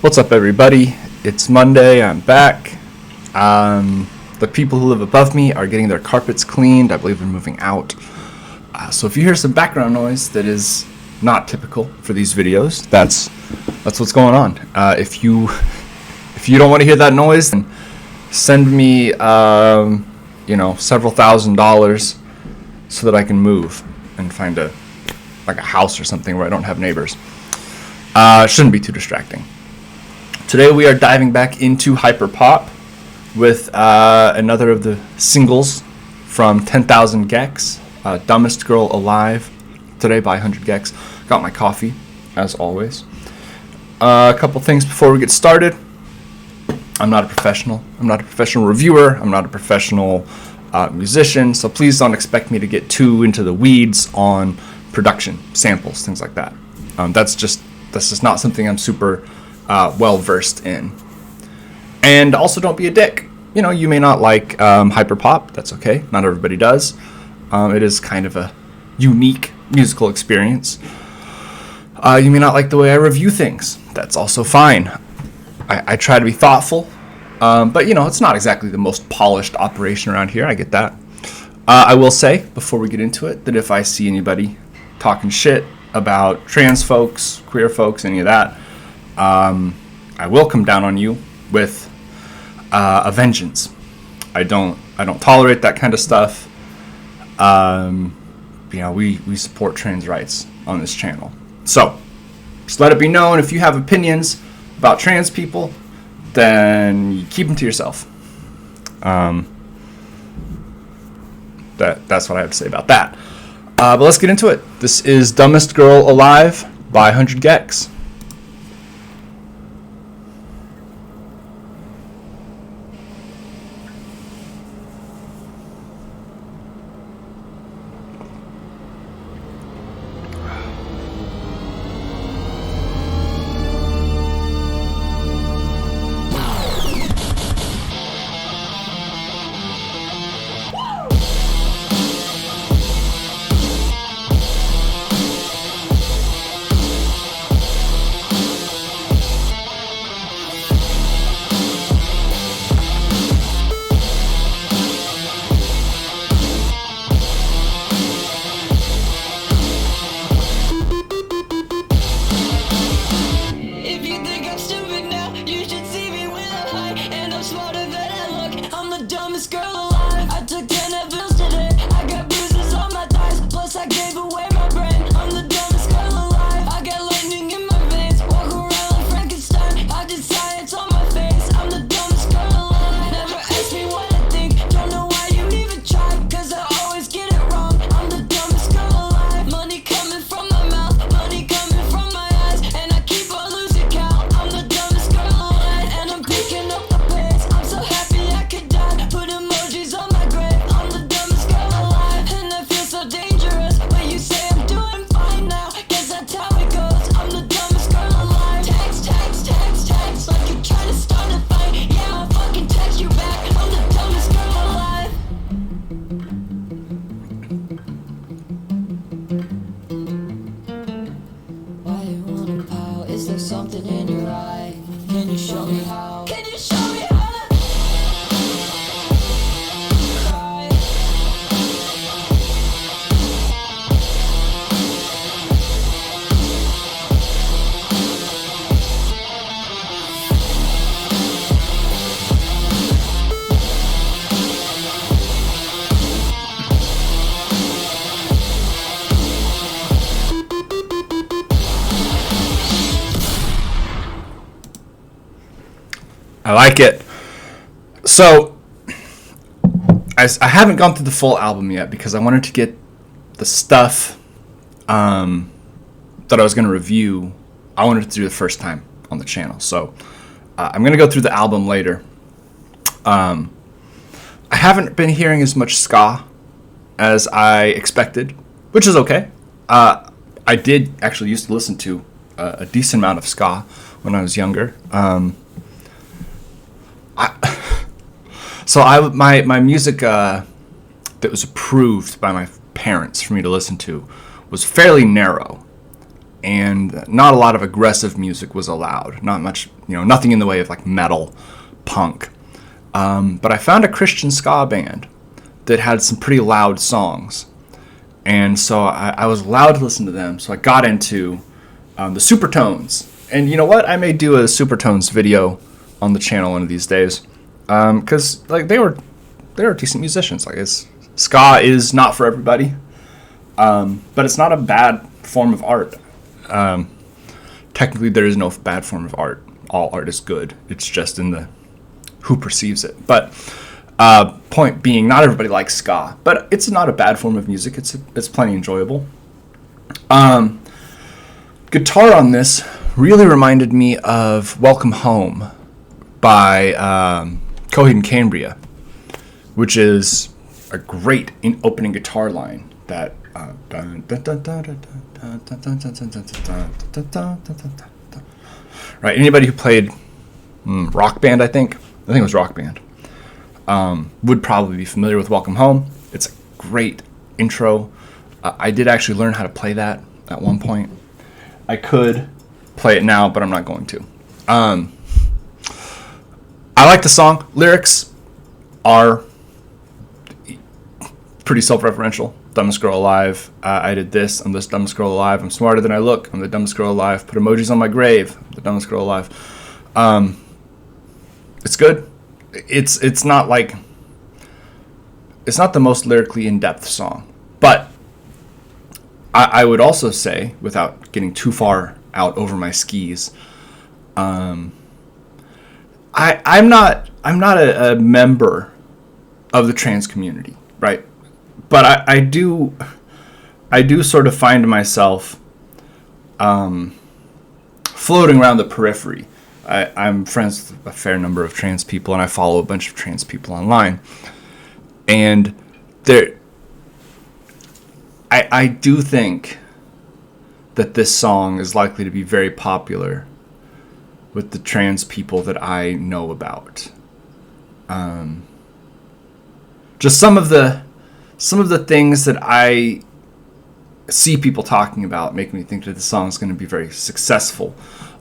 What's up, everybody? It's Monday. I'm back. The people who live above me are getting their carpets cleaned. I believe they're moving out. So if you hear some background noise that is not typical for these videos, that's what's going on. If you don't want to hear that noise, then send me several $1,000s so that I can move and find a house or something where I don't have neighbors. Shouldn't be too distracting. Today we are diving back into hyper pop with another of the singles from 10,000 GECS, Dumbest Girl Alive, today by 100 GECS. Got my coffee, as always. A couple things before we get started. I'm not a professional. I'm not a professional reviewer. I'm not a professional musician, so please don't expect me to get too into the weeds on production, samples, things like that. That's just not something I'm super well versed in. And also, don't be a dick. You may not like hyper pop. That's okay. Not everybody does. It is kind of a unique musical experience. You may not like the way I review things. That's also fine. I try to be thoughtful, but it's not exactly the most polished operation around here. I get that. I will say before we get into it that if I see anybody talking shit about trans folks, queer folks, any of that, I will come down on you with a vengeance. I don't tolerate that kind of stuff. We support trans rights on this channel. So just let it be known, if you have opinions about trans people, then you keep them to yourself. That's what I have to say about that. But let's get into it. This is Dumbest Girl Alive by 100 GECS. Something in your eye. Can you show me how? Can you show me how to cry? I like it. So, I haven't gone through the full album yet because I wanted to get the stuff that I was going to review. I wanted to do the first time on the channel. So, I'm going to go through the album later. I haven't been hearing as much ska as I expected, which is okay. I did actually used to listen to a decent amount of ska when I was younger. My music that was approved by my parents for me to listen to was fairly narrow, and not a lot of aggressive music was allowed. Not much, nothing in the way of like metal, punk. But I found a Christian ska band that had some pretty loud songs. And so I was allowed to listen to them. So I got into the Supertones. And you know what? I may do a Supertones video on the channel one of these days. Because like they were decent musicians. Like ska is not for everybody. But it's not a bad form of art. Technically, there is no bad form of art. All art is good. It's just in the who perceives it. But point being, not everybody likes ska, but it's not a bad form of music. It's plenty enjoyable. Guitar on this really reminded me of "Welcome Home" by Coheed and Cambria, which is a great opening guitar line that. Right, anybody who played Rock Band, I think it was Rock Band, would probably be familiar with Welcome Home. It's a great intro. I did actually learn how to play that at one point. I could play it now, but I'm not going to. I like the song. Lyrics are pretty self-referential. Dumbest girl alive. I did this. I'm the dumbest girl alive. I'm smarter than I look. I'm the dumbest girl alive. Put emojis on my grave. I'm the dumbest girl alive. It's good. It's not the most lyrically in-depth song, but I would also say, without getting too far out over my skis, I'm not a member of the trans community, right? But I do sort of find myself floating around the periphery. I'm friends with a fair number of trans people, and I follow a bunch of trans people online. And I do think that this song is likely to be very popular with the trans people that I know about. Just some of the things that I see people talking about make me think that the song is going to be very successful.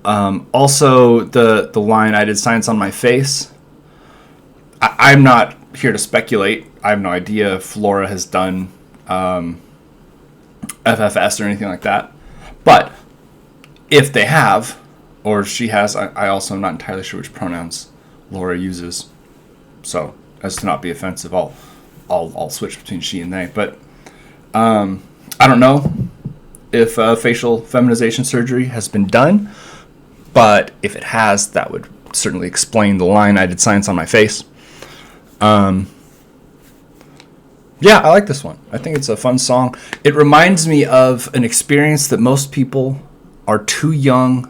Also, the line, "I did science on my face." I'm not here to speculate. I have no idea if Laura has done FFS or anything like that. But if they have, or she has, I also am not entirely sure which pronouns Laura uses. So, as to not be offensive, I'll switch between she and they. But I don't know if facial feminization surgery has been done. But if it has, that would certainly explain the line, "I did science on my face." Yeah, I like this one. I think it's a fun song. It reminds me of an experience that most people are too young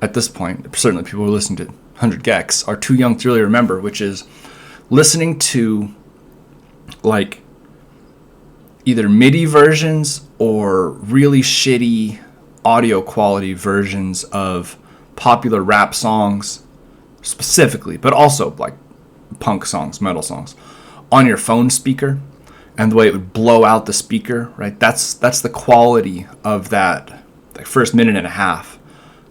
at this point. Certainly people who listen to 100 GECS are too young to really remember, which is listening to like either MIDI versions or really shitty audio quality versions of popular rap songs specifically, but also like punk songs, metal songs, on your phone speaker, and the way it would blow out the speaker, right? That's the quality of that like first minute and a half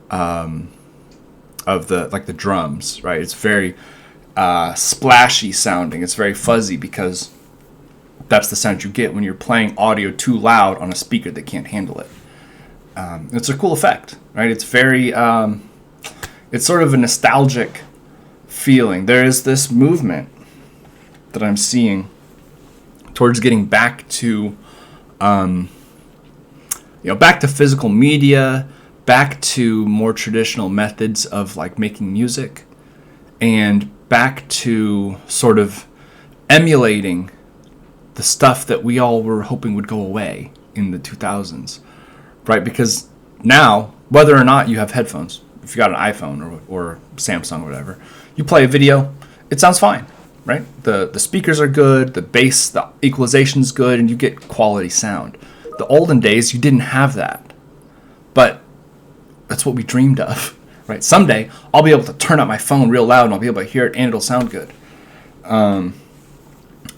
of the drums, right? It's very splashy sounding. It's very fuzzy because that's the sound you get when you're playing audio too loud on a speaker that can't handle it. It's a cool effect, right? It's very it's sort of a nostalgic feeling. There is this movement that I'm seeing towards getting back to, back to physical media, back to more traditional methods of like making music, and back to sort of emulating the stuff that we all were hoping would go away in the 2000s, right? Because now, whether or not you have headphones, if you got an iPhone or Samsung or whatever, you play a video, it sounds fine, right? The speakers are good, the bass, the equalization's good, and you get quality sound. The olden days, you didn't have that. But that's what we dreamed of, right? Someday, I'll be able to turn up my phone real loud and I'll be able to hear it and it'll sound good. And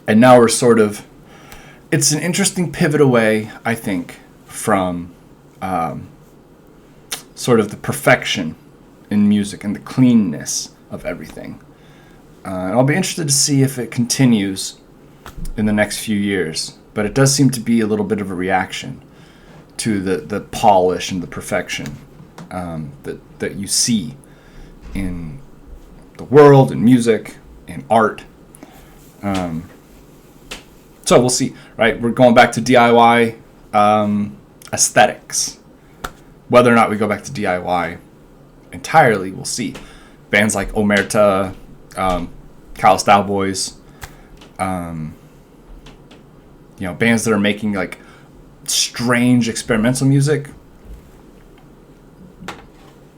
now we're sort of, it's an interesting pivot away, I think, from sort of the perfection in music and the cleanness of everything. And I'll be interested to see if it continues in the next few years. But it does seem to be a little bit of a reaction to the polish and the perfection that you see in the world, in music, in art. So we'll see, right? We're going back to DIY aesthetics. Whether or not we go back to DIY entirely, we'll see. Bands like Omerta, Callous Cowboys, bands that are making like strange experimental music.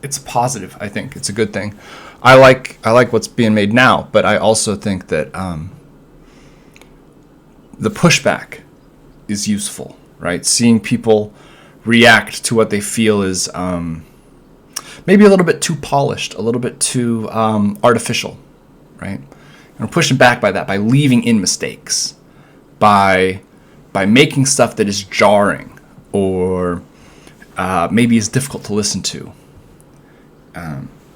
It's a positive, I think. It's a good thing. I like what's being made now, but I also think that the pushback is useful, right? Seeing people react to what they feel is maybe a little bit too polished, a little bit too artificial, right? And we're pushing back by that, by leaving in mistakes, by making stuff that is jarring or maybe is difficult to listen to.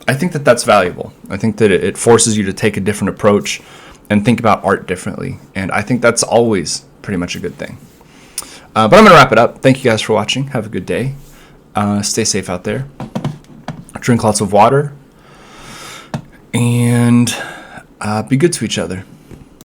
I think that that's valuable. I think that it forces you to take a different approach and think about art differently. And I think that's always pretty much a good thing. But I'm going to wrap it up. Thank you guys for watching. Have a good day. Stay safe out there. Drink lots of water. And be good to each other.